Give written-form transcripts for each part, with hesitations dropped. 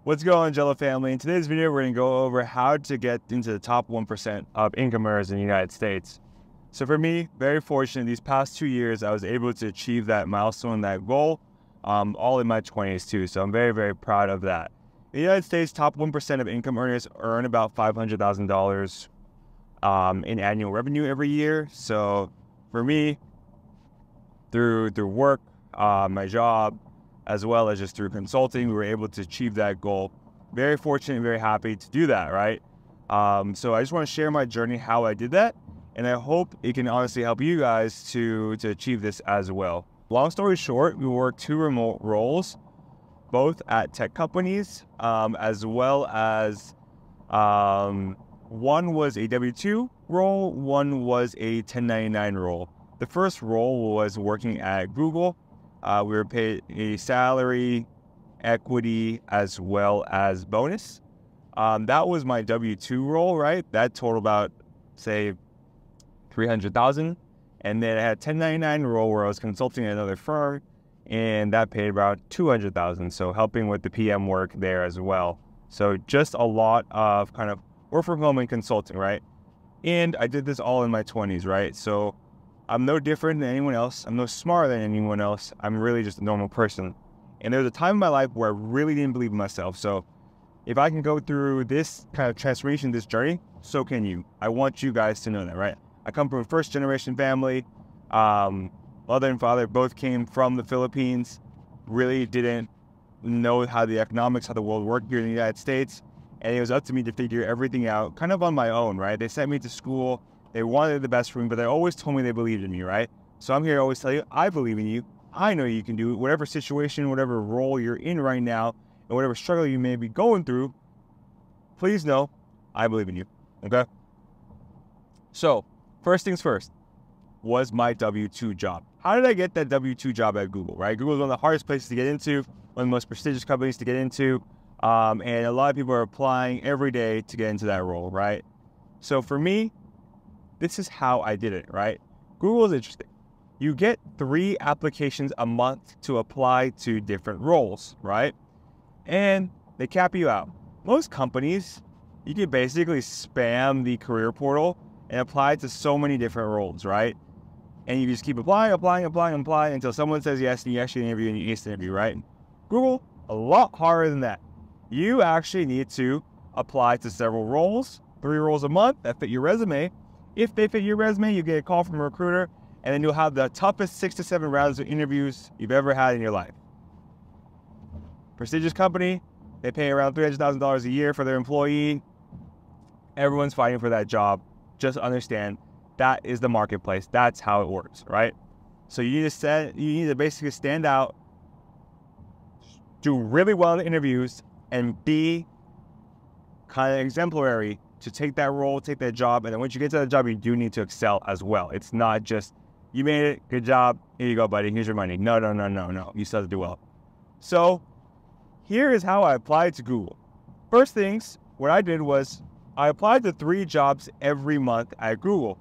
What's going on, Jello family? In today's video, we're going to go over how to get into the top 1% of income earners in the United States. So for me, very fortunate, these past 2 years, I was able to achieve that milestone, that goal, all in my 20s too. So I'm very, very proud of that. In the United States, top 1% of income earners earn about $500,000 in annual revenue every year. So for me, through work, my job, as well as just through consulting, we were able to achieve that goal. Very fortunate and very happy to do that, right? So I just want to share my journey, how I did that, and I hope it can honestly help you guys to achieve this as well. Long story short, we worked 2 remote roles, both at tech companies, as well as one was a W-2 role, one was a 1099 role. The first role was working at Google. We were paid a salary, equity, as well as bonus. That was my W-2 role, right? That totaled about, say, $300,000. And then I had a 1099 role where I was consulting at another firm, and that paid about $200,000. So helping with the PM work there as well. So just a lot of kind of work from home and consulting, right? And I did this all in my 20s, right? So I'm no different than anyone else. I'm no smarter than anyone else. I'm really just a normal person. And there was a time in my life where I really didn't believe in myself. So if I can go through this kind of transformation, this journey, so can you. I want you guys to know that, right? I come from a first-generation family. Mother and father both came from the Philippines. Really didn't know how the economics, how the world worked here in the United States. And it was up to me to figure everything out kind of on my own, right? They sent me to school. They wanted the best for me, but they always told me they believed in me, right? So I'm here to always tell you, I believe in you. I know you can do it. Whatever situation, whatever role you're in right now, and whatever struggle you may be going through, please know I believe in you, okay? So first things first, was my W-2 job. How did I get that W-2 job at Google, right? Google is one of the hardest places to get into, one of the most prestigious companies to get into, and a lot of people are applying every day to get into that role, right? So for me, this is how I did it, right? Google is interesting. You get 3 applications a month to apply to different roles, right? And they cap you out. Most companies, you can basically spam the career portal and apply to so many different roles, right? And you just keep applying until someone says yes and you actually interview and you ace the interview, right? Google, a lot harder than that. You actually need to apply to several roles, 3 roles a month that fit your resume. If they fit your resume, you get a call from a recruiter, and then you'll have the toughest 6 to 7 rounds of interviews you've ever had in your life. Prestigious company, they pay around $300,000 a year for their employee. Everyone's fighting for that job. Just understand that is the marketplace. That's how it works, right? So you need to basically stand out, do really well in the interviews, and be kind of exemplary to take that role, take that job, and then once you get to that job, you do need to excel as well. It's not just, you made it, good job, here you go, buddy, here's your money. No. You still have to do well. So here is how I applied to Google. First things, what I did was I applied to 3 jobs every month at Google.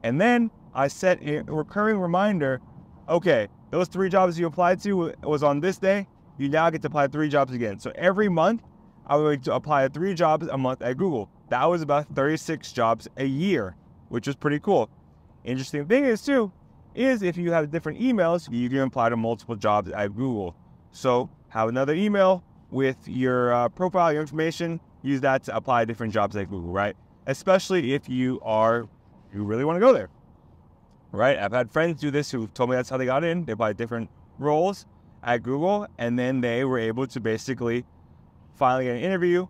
And then I set a recurring reminder, okay, those 3 jobs you applied to was on this day, you now get to apply 3 jobs again. So every month, I would apply 3 jobs a month at Google. That was about 36 jobs a year, which is pretty cool. Interesting thing is too, is if you have different emails, you can apply to multiple jobs at Google. So have another email with your profile, your information, use that to apply different jobs at Google, right? Especially if you really want to go there, right? I've had friends do this who told me that's how they got in. They applied different roles at Google, and then they were able to basically finally get an interview,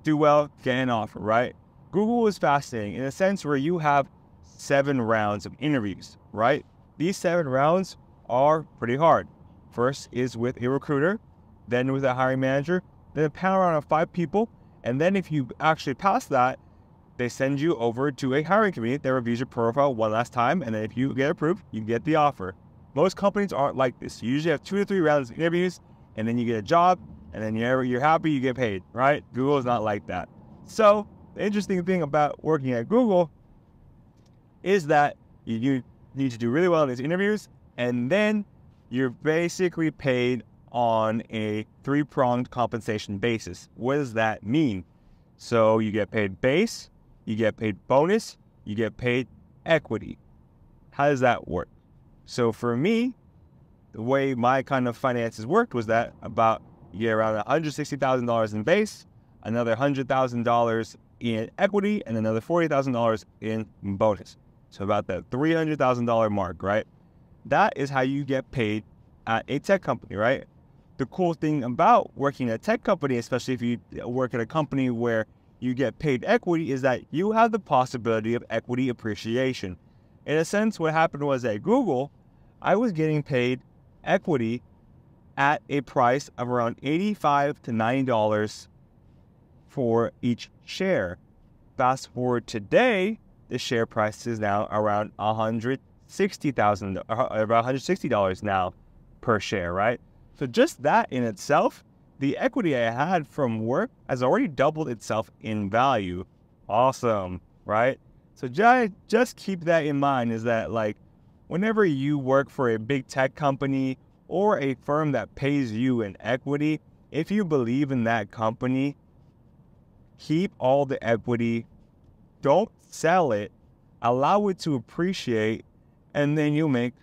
do well, get an offer, right? Google is fascinating in a sense where you have 7 rounds of interviews, right? These 7 rounds are pretty hard. First is with a recruiter, then with a hiring manager, then a panel round of 5 people, and then if you actually pass that, they send you over to a hiring committee that reviews your profile one last time, and then if you get approved, you get the offer. Most companies aren't like this. You usually have 2 to 3 rounds of interviews, and then you get a job, and then you're happy, you get paid, right? Google is not like that. So the interesting thing about working at Google is that you need to do really well in these interviews, and then you're basically paid on a three-pronged compensation basis. What does that mean? So you get paid base, you get paid bonus, you get paid equity. How does that work? So for me, the way my kind of finances worked was that you get around $160,000 in base, another $100,000 in equity, and another $40,000 in bonus. So about that $300,000 mark, right? That is how you get paid at a tech company, right? The cool thing about working at a tech company, especially if you work at a company where you get paid equity, is that you have the possibility of equity appreciation. In a sense, what happened was at Google, I was getting paid equity at a price of around $85 to $90 for each share. Fast forward today, the share price is now around $160 now per share, right? So just that in itself, the equity I had from work has already doubled itself in value. Awesome, right? So just keep that in mind, is that like whenever you work for a big tech company or a firm that pays you in equity, if you believe in that company, keep all the equity, don't sell it, allow it to appreciate, and then you'll make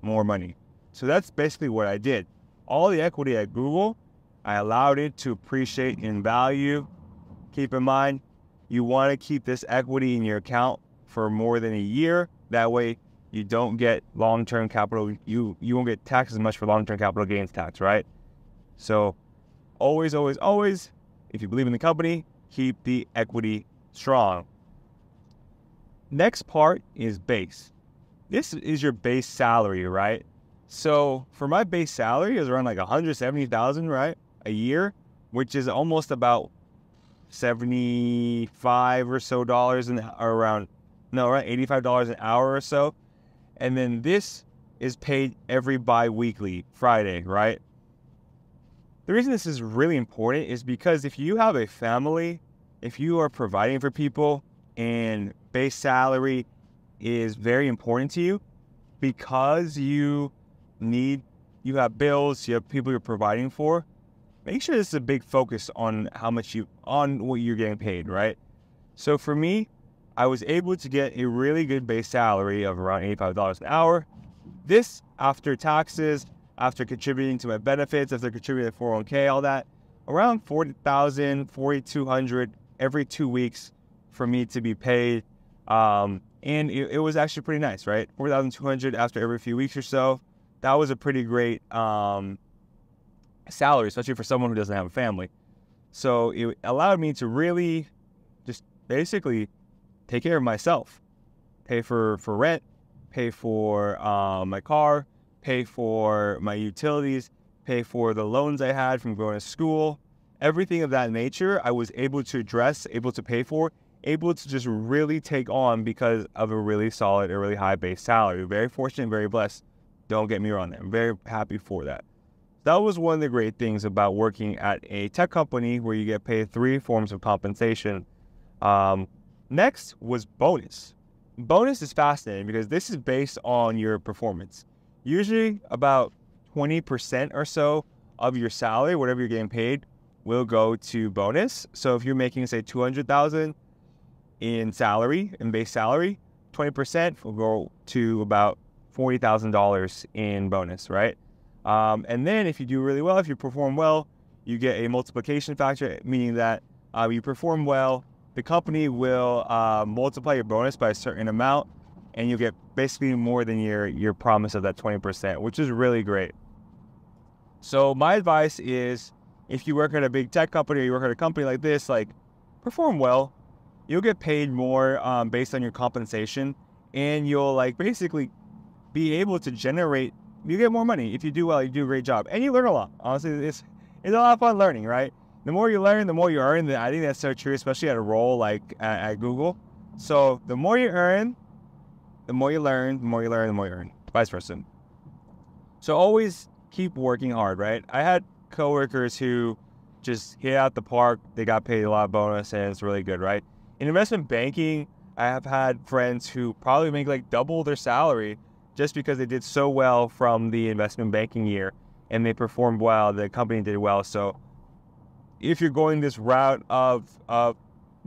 more money. So that's basically what I did. All the equity at Google, I allowed it to appreciate in value. Keep in mind, you want to keep this equity in your account for more than a year. That way you don't get long-term capital. You won't get taxed as much for long-term capital gains tax, right? So always, always, always, if you believe in the company, keep the equity strong. Next part is base. This is your base salary, right? So for my base salary, it was around like $170,000, right, a year, which is almost about $75 or so around $85 an hour or so. And then this is paid every bi-weekly Friday, right? The reason this is really important is because if you have a family, if you are providing for people and base salary is very important to you because you have bills, you have people you're providing for, make sure this is a big focus on what you're getting paid, right? So for me, I was able to get a really good base salary of around $85 an hour. This after taxes, after contributing to my benefits, after contributing to 401k, all that, around $40,000, $4,200 every 2 weeks for me to be paid. And it was actually pretty nice, right? $4,200 after every few weeks or so. That was a pretty great salary, especially for someone who doesn't have a family. So it allowed me to really just basically take care of myself, pay for rent, pay for my car, pay for my utilities, pay for the loans I had from going to school. Everything of that nature, I was able to address, able to pay for, able to just really take on because of a really solid, a really high base salary. Very fortunate, very blessed. Don't get me wrong, I'm very happy for that. That was one of the great things about working at a tech company where you get paid 3 forms of compensation. Next was bonus. Bonus is fascinating because this is based on your performance. Usually about 20% or so of your salary, whatever you're getting paid, will go to bonus. So if you're making, say, $200,000 in salary, in base salary, 20% will go to about $40,000 in bonus, right? And then if you do really well, if you perform well, you get a multiplication factor, meaning that you perform well, the company will multiply your bonus by a certain amount, and you get basically more than your promise of that 20%, which is really great. So my advice is, if you work at a big tech company or you work at a company like this, like, perform well, you'll get paid more based on your compensation, and you'll like basically be able to generate, you get more money. If you do well, you do a great job, and you learn a lot. Honestly, it's a lot of fun learning, right? The more you learn, the more you earn. I think that's so true, especially at a role like at Google. So the more you earn, the more you learn, the more you learn, the more you earn, vice versa. So always keep working hard, right? I had coworkers who just hit out the park. They got paid a lot of bonus, and it's really good, right? In investment banking, I have had friends who probably make like double their salary just because they did so well from the investment banking year. and they performed well, the company did well. So if you're going this route of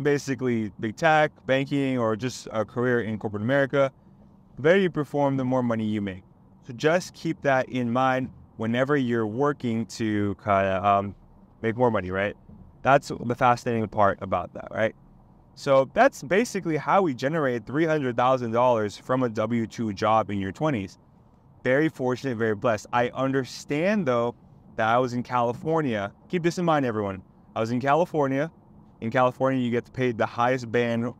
basically big tech, banking, or just a career in corporate America, the better you perform, the more money you make. So just keep that in mind whenever you're working to kind of make more money, right? That's the fascinating part about that, right? So that's basically how we generate $300,000 from a W-2 job in your 20s. Very fortunate, very blessed. I understand, though, that I was in California. Keep this in mind, everyone. I was in California. In California, you get to pay the highest band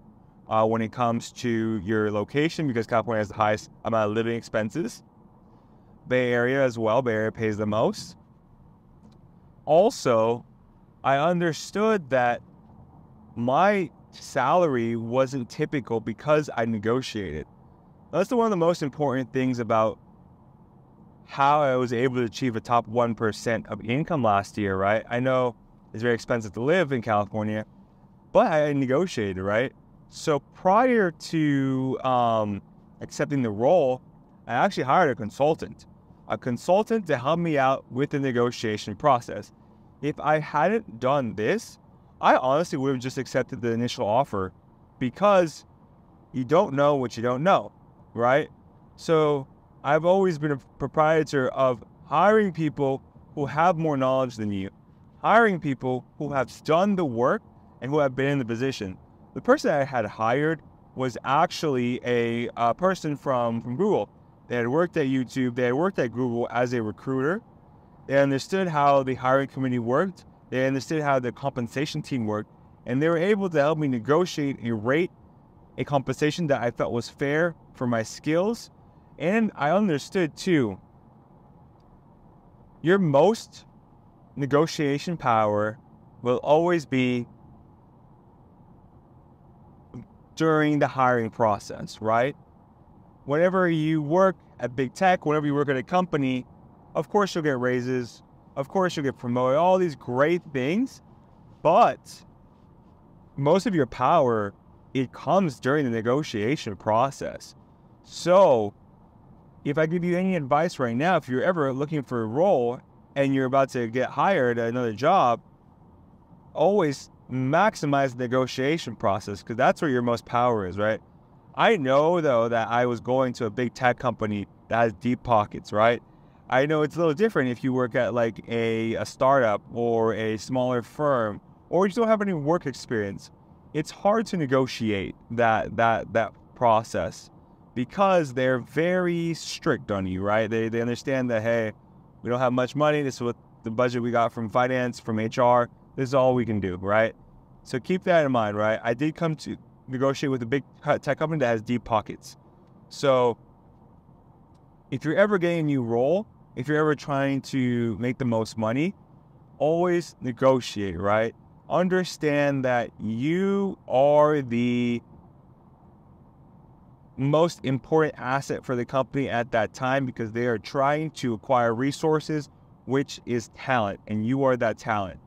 when it comes to your location, because California has the highest amount of living expenses. Bay Area as well. Bay Area pays the most. Also, I understood that my salary wasn't typical because I negotiated. That's one of the most important things about how I was able to achieve a top 1% of income last year, right? I know it's very expensive to live in California, but I negotiated, right? So prior to accepting the role, I actually hired a consultant to help me out with the negotiation process. If I hadn't done this, I honestly would have just accepted the initial offer, because you don't know what you don't know, right? So I've always been a proprietor of hiring people who have more knowledge than you, hiring people who have done the work and who have been in the position. The person I had hired was actually a person from Google. They had worked at YouTube, they had worked at Google as a recruiter. They understood how the hiring committee worked. They understood how the compensation team worked, and they were able to help me negotiate a rate, a compensation that I felt was fair for my skills. And I understood too, your most negotiation power will always be during the hiring process, right? Whenever you work at big tech, whenever you work at a company, of course you'll get raises, of course you'll get promoted, all these great things, but most of your power, it comes during the negotiation process. So if I give you any advice right now, if you're ever looking for a role and you're about to get hired at another job, always maximize the negotiation process, because that's where your most power is, right? I know, though, that I was going to a big tech company that has deep pockets, right? I know it's a little different if you work at like a startup or a smaller firm, or you don't have any work experience. It's hard to negotiate that process, because they're very strict on you, right? They understand that, hey, we don't have much money. This is what the budget we got from finance, from HR. This is all we can do, right? So keep that in mind, right? I did come to negotiate with a big tech company that has deep pockets. So if you're ever getting a new role, if you're ever trying to make the most money, always negotiate, right? Understand that you are the most important asset for the company at that time, because they are trying to acquire resources, which is talent, and you are that talent.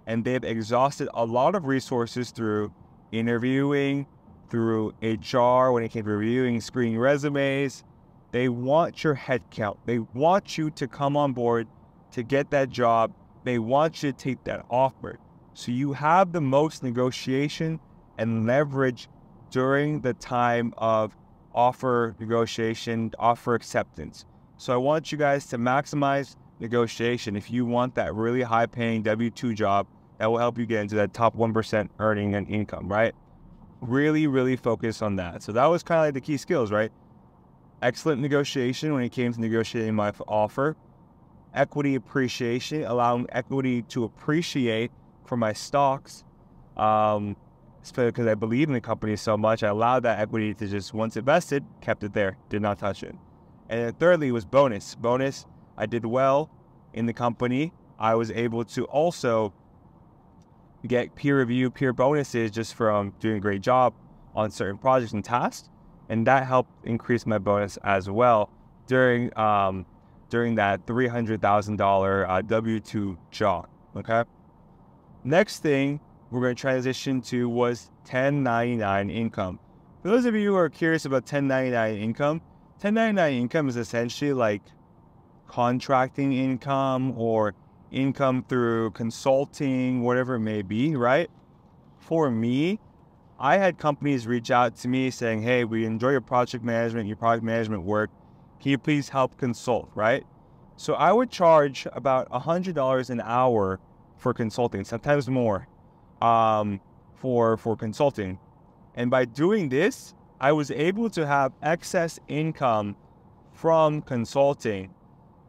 And they've exhausted a lot of resources through interviewing, through HR, when it came to reviewing, screening resumes. They want your headcount. They want you to come on board to get that job. They want you to take that offer. So you have the most negotiation and leverage during the time of offer negotiation, offer acceptance. So I want you guys to maximize negotiation if you want that really high-paying W-2 job that will help you get into that top 1% earning and income, right? Really, really focus on that. So that was kind of like the key skills, right? Excellent negotiation when it came to negotiating my offer. Equity appreciation, allowing equity to appreciate for my stocks. Because I believe in the company so much, I allowed that equity to just, once invested, kept it there, did not touch it. And then thirdly was bonus. Bonus, I did well in the company. I was able to also get peer review, peer bonuses just from doing a great job on certain projects and tasks. And that helped increase my bonus as well during that $300,000 W-2 job, okay? Next thing we're going to transition to was 1099 income. For those of you who are curious about 1099 income, 1099 income is essentially like contracting income or income through consulting, whatever it may be, right? For me, I had companies reach out to me saying, hey, we enjoy your project management, your product management work. Can you please help consult, right? So I would charge about $100 an hour for consulting, sometimes more, for consulting. And by doing this, I was able to have excess income from consulting.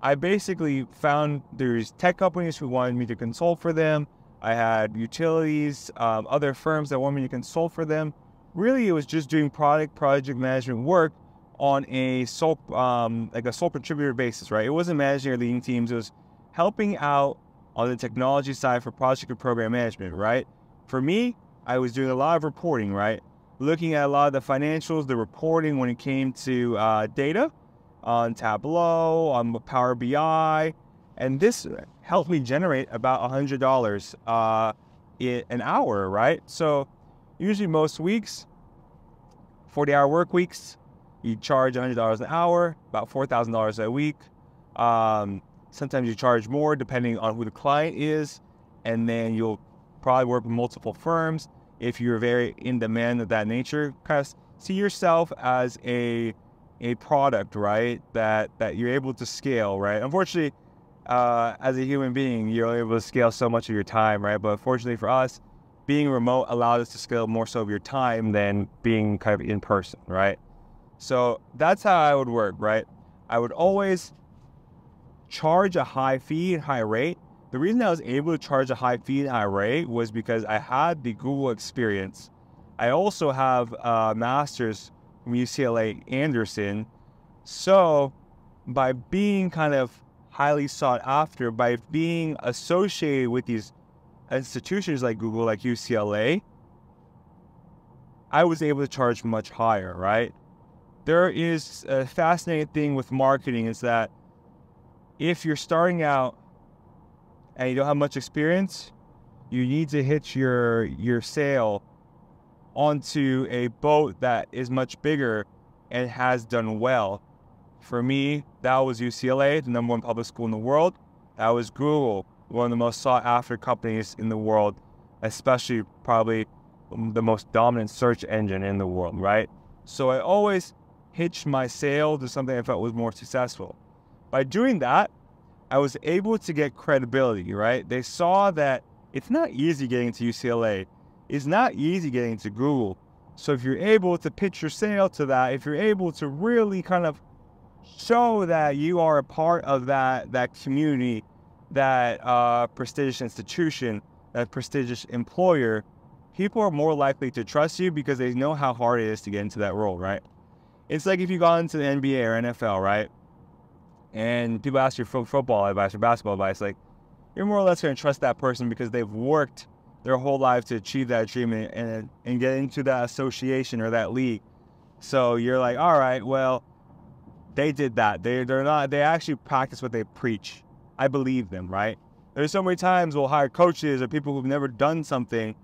I basically found there's tech companies who wanted me to consult for them. I had utilities, other firms that wanted me to consult for them. Really, it was just doing project management work on a sole contributor basis, right? It wasn't managing or leading teams. It was helping out on the technology side for project and program management, right? For me, I was doing a lot of reporting, right? Looking at a lot of the financials, the reporting when it came to data on Tableau, on Power BI, and this helped me generate about $100 an hour, right? So usually most weeks, 40-hour work weeks, you charge $100 an hour, about $4,000 a week. Sometimes you charge more depending on who the client is, and then you'll probably work with multiple firms if you're very in demand of that nature. Kind of see yourself as a product, right? That you're able to scale, right? Unfortunately, as a human being, you're able to scale so much of your time, right? But fortunately for us, being remote allowed us to scale more so of your time than being kind of in person, right? So that's how I would work, right? I would always charge a high fee and high rate. The reason I was able to charge a high fee and high rate was because I had the Google experience. I also have a master's from UCLA Anderson. So by being kind of highly sought after, by being associated with these institutions like Google, like UCLA, I was able to charge much higher, right? There is a fascinating thing with marketing is that if you're starting out and you don't have much experience, you need to hitch your sail onto a boat that is much bigger and has done well. For me, that was UCLA, the #1 public school in the world. That was Google, one of the most sought after companies in the world, especially probably the most dominant search engine in the world, right? So I always hitched my sail to something I felt was more successful. By doing that, I was able to get credibility, right? They saw that it's not easy getting to UCLA. It's not easy getting to Google. So if you're able to pitch your sale to that, if you're able to really kind of show that you are a part of that community, that prestigious institution, that prestigious employer, people are more likely to trust you because they know how hard it is to get into that role, right? It's like if you got into the NBA or NFL, right? And people ask you for football advice or basketball advice, like, you're more or less going to trust that person because they've worked their whole life to achieve that dream and get into that association or that league. So you're like, all right, well, they did that. They actually practice what they preach. I believe them, right? There's so many times we'll hire coaches or people who've never done something,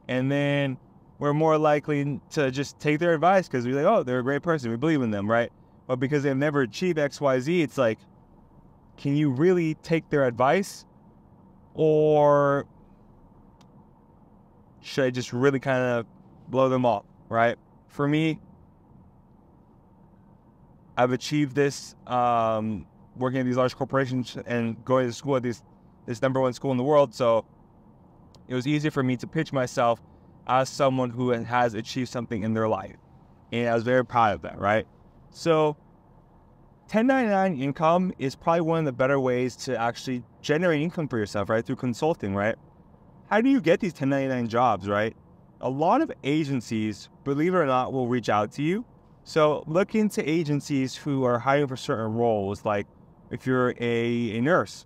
and then we're more likely to just take their advice because we're like, oh, they're a great person. We believe in them, right? But because they've never achieved X, Y, Z, it's like, can you really take their advice? Or should I just really kind of blow them off, right? For me, I've achieved this working at these large corporations and going to school at this #1 school in the world. So it was easy for me to pitch myself as someone who has achieved something in their life. And I was very proud of that, right? So 1099 income is probably one of the better ways to actually generate income for yourself, right? Through consulting, right? How do you get these 1099 jobs, right? A lot of agencies, believe it or not, will reach out to you. So look into agencies who are hiring for certain roles, like if you're a nurse,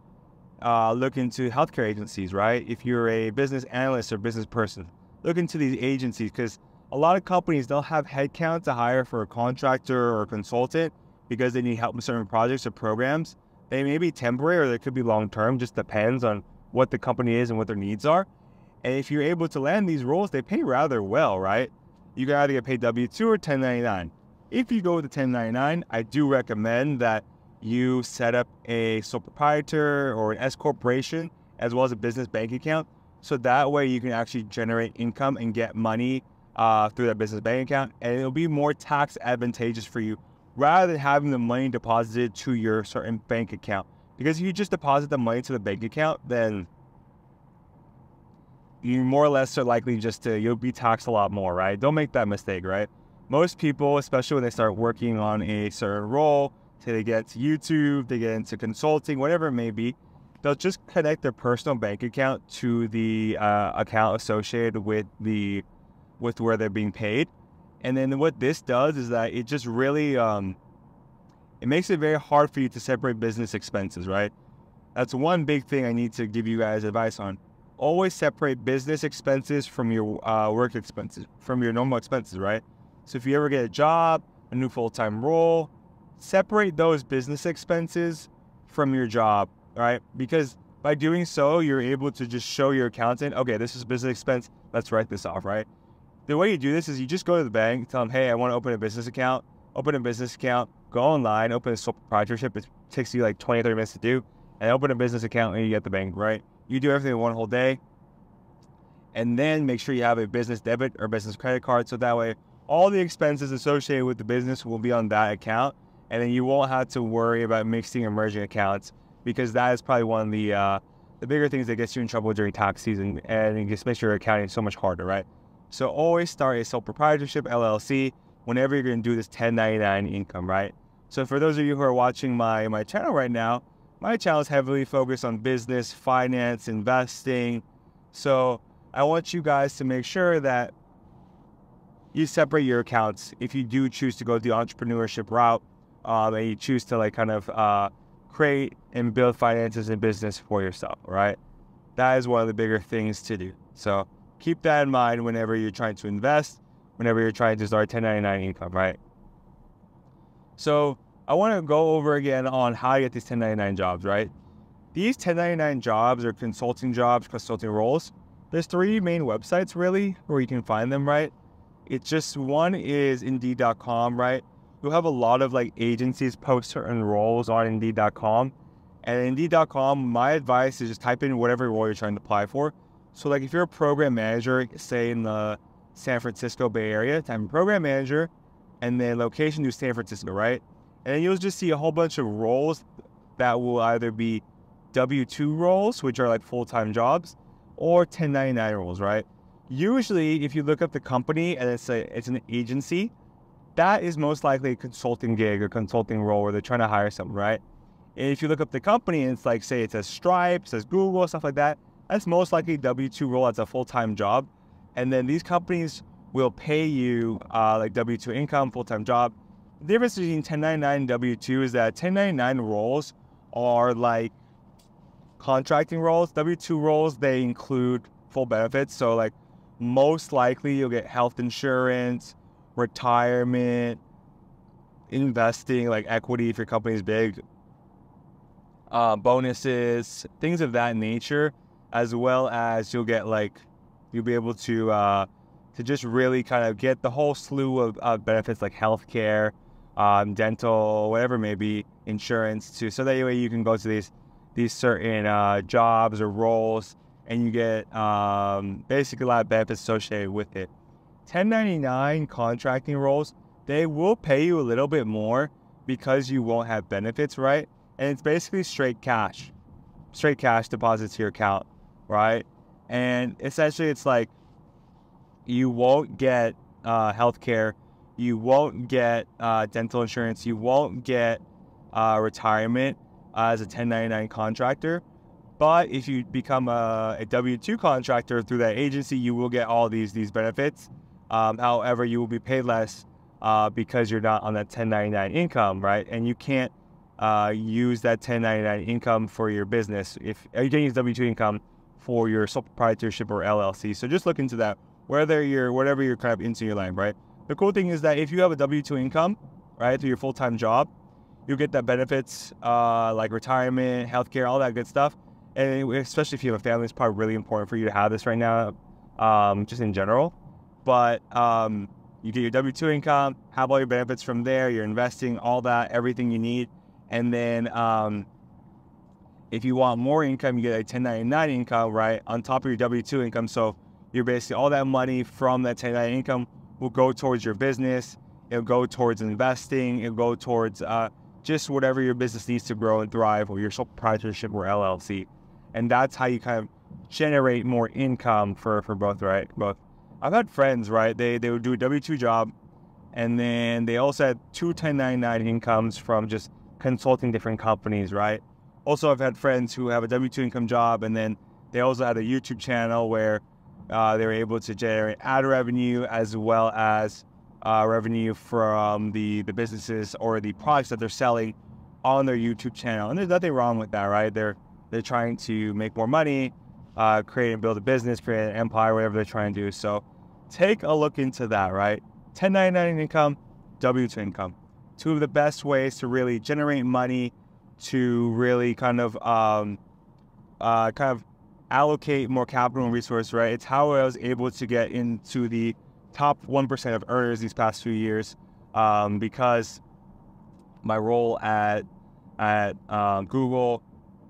look into healthcare agencies, right? If you're a business analyst or business person, look into these agencies because a lot of companies don't have headcount to hire for a contractor or a consultant because they need help with certain projects or programs. They may be temporary or they could be long-term, just depends on what the company is and what their needs are. And if you're able to land these roles, they pay rather well, right? You can either get paid W-2 or 1099. If you go with the 1099, I do recommend that you set up a sole proprietor or an S corporation as well as a business bank account. So that way you can actually generate income and get money through that business bank account, and it'll be more tax advantageous for you rather than having the money deposited to your certain bank account. Because if you just deposit the money to the bank account, then you more or less are likely you'll be taxed a lot more, right? Don't make that mistake, right? Most people, especially when they start working on a certain role, say they get to YouTube, they get into consulting, whatever it may be, they'll just connect their personal bank account to the account associated with where they're being paid. And then what this does is that it just really, it makes it very hard for you to separate business expenses, right? That's one big thing I need to give you guys advice on. Always separate business expenses from your work expenses, from your normal expenses, right? So if you ever get a job, a new full-time role, separate those business expenses from your job, right? Because by doing so, you're able to just show your accountant, okay, this is business expense, let's write this off, right? The way you do this is you just go to the bank, tell them, hey, I want to open a business account, go online, open a sole proprietorship. It takes you like 20, 30 minutes to do, and open a business account and you get the bank, right? You do everything in one whole day, and then make sure you have a business debit or business credit card, so that way all the expenses associated with the business will be on that account, and then you won't have to worry about mixing or merging accounts, because that is probably one of the bigger things that gets you in trouble during tax season, and it just makes your accounting so much harder, right? So always start a sole proprietorship LLC whenever you're going to do this 1099 income, right? So for those of you who are watching my channel right now, my channel is heavily focused on business, finance, investing. So I want you guys to make sure that you separate your accounts if you do choose to go the entrepreneurship route, and you choose to create and build finances and business for yourself, right? That is one of the bigger things to do. So keep that in mind whenever you're trying to invest, whenever you're trying to start 1099 income, right? So I want to go over again on how to get these 1099 jobs, right? These 1099 jobs are consulting jobs, consulting roles. There's 3 main websites really where you can find them, right? It's just, one is Indeed.com, right? You'll have a lot of agencies post certain roles on Indeed.com. And Indeed.com, my advice is just type in whatever role you're trying to apply for. So if you're a program manager, say in the San Francisco Bay Area, type in program manager, and then location to San Francisco, right? And then you'll just see a whole bunch of roles that will either be W-2 roles, which are full-time jobs, or 1099 roles, right? Usually, if you look up the company and it's an agency, that is most likely a consulting gig or consulting role where they're trying to hire someone, right? And if you look up the company and it's say it says Stripe, it says Google, stuff like that, that's most likely W-2 role. That's a full-time job. And then these companies will pay you W-2 income, full-time job. The difference between 1099 and W-2 is that 1099 roles are contracting roles. W-2 roles, they include full benefits. So most likely you'll get health insurance, retirement, investing, equity if your company is big, bonuses, things of that nature, as well as you'll get you'll be able to just really kind of get the whole slew of benefits like healthcare, dental, whatever it may be, insurance too. So that way you can go to these certain jobs or roles, and you get basically a lot of benefits associated with it. 1099 contracting roles, they will pay you a little bit more because you won't have benefits, right? And it's basically straight cash deposits to your account, right? And essentially it's you won't get healthcare, you won't get dental insurance, you won't get retirement as a 1099 contractor. But if you become a W-2 contractor through that agency, you will get all these benefits. However, you will be paid less because you're not on that 1099 income, right? And you can't use that 1099 income for your business. If you can use W-2 income for your sole proprietorship or LLC. So just look into that, whatever you're kind of into your life, right? The cool thing is that if you have a W-2 income, right, through your full-time job, you'll get that benefits like retirement, healthcare, all that good stuff. And especially if you have a family, it's probably really important for you to have this right now, just in general. But you get your W-2 income, have all your benefits from there, you're investing, all that, everything you need. And then if you want more income, you get a 1099 income, right, on top of your W-2 income. So you're basically, all that money from that 1099 income will go towards your business. It'll go towards investing. It'll go towards just whatever your business needs to grow and thrive, or your sole proprietorship or LLC. And that's how you kind of generate more income for both, right? Both. I've had friends, right? They would do a W-2 job, and then they also had 2 1099 incomes from just consulting different companies, right? Also, I've had friends who have a W-2 income job, and then they also had a YouTube channel where they were able to generate ad revenue as well as revenue from the businesses or the products that they're selling on their YouTube channel. And there's nothing wrong with that, right? They're trying to make more money, create and build a business, create an empire, whatever they're trying to do. So take a look into that, right? 1099 income, W-2 income. Two of the best ways to really generate money, to really kind of allocate more capital and resource, right? It's how I was able to get into the top 1% of earners these past few years, because my role at Google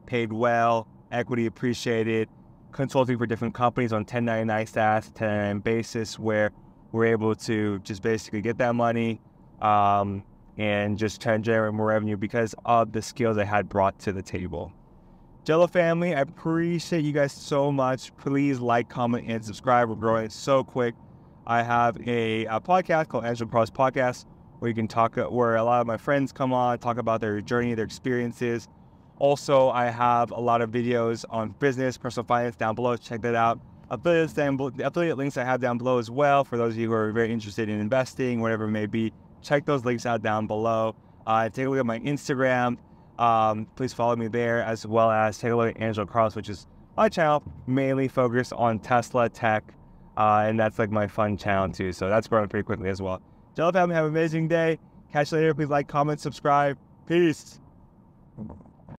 paid well, equity appreciated, consulting for different companies on 1099 status, 1099 basis, where we're able to just basically get that money and just try and generate more revenue because of the skills I had brought to the table. Jello family, I appreciate you guys so much. Please like, comment, and subscribe. We're growing so quick. I have a podcast called Angelo Carlos Podcast, where you can talk, where a lot of my friends come on, talk about their journey, their experiences. Also, I have a lot of videos on business, personal finance down below. Check that out. Affiliate links I have down below as well for those of you who are very interested in investing, whatever it may be. Check those links out down below. Take a look at my Instagram. Please follow me there, as well as take a look at Angelo Carlos, which is my channel, mainly focused on Tesla tech. And that's like my fun channel too. So that's growing pretty quickly as well. Jello family, have an amazing day. Catch you later. Please like, comment, subscribe. Peace.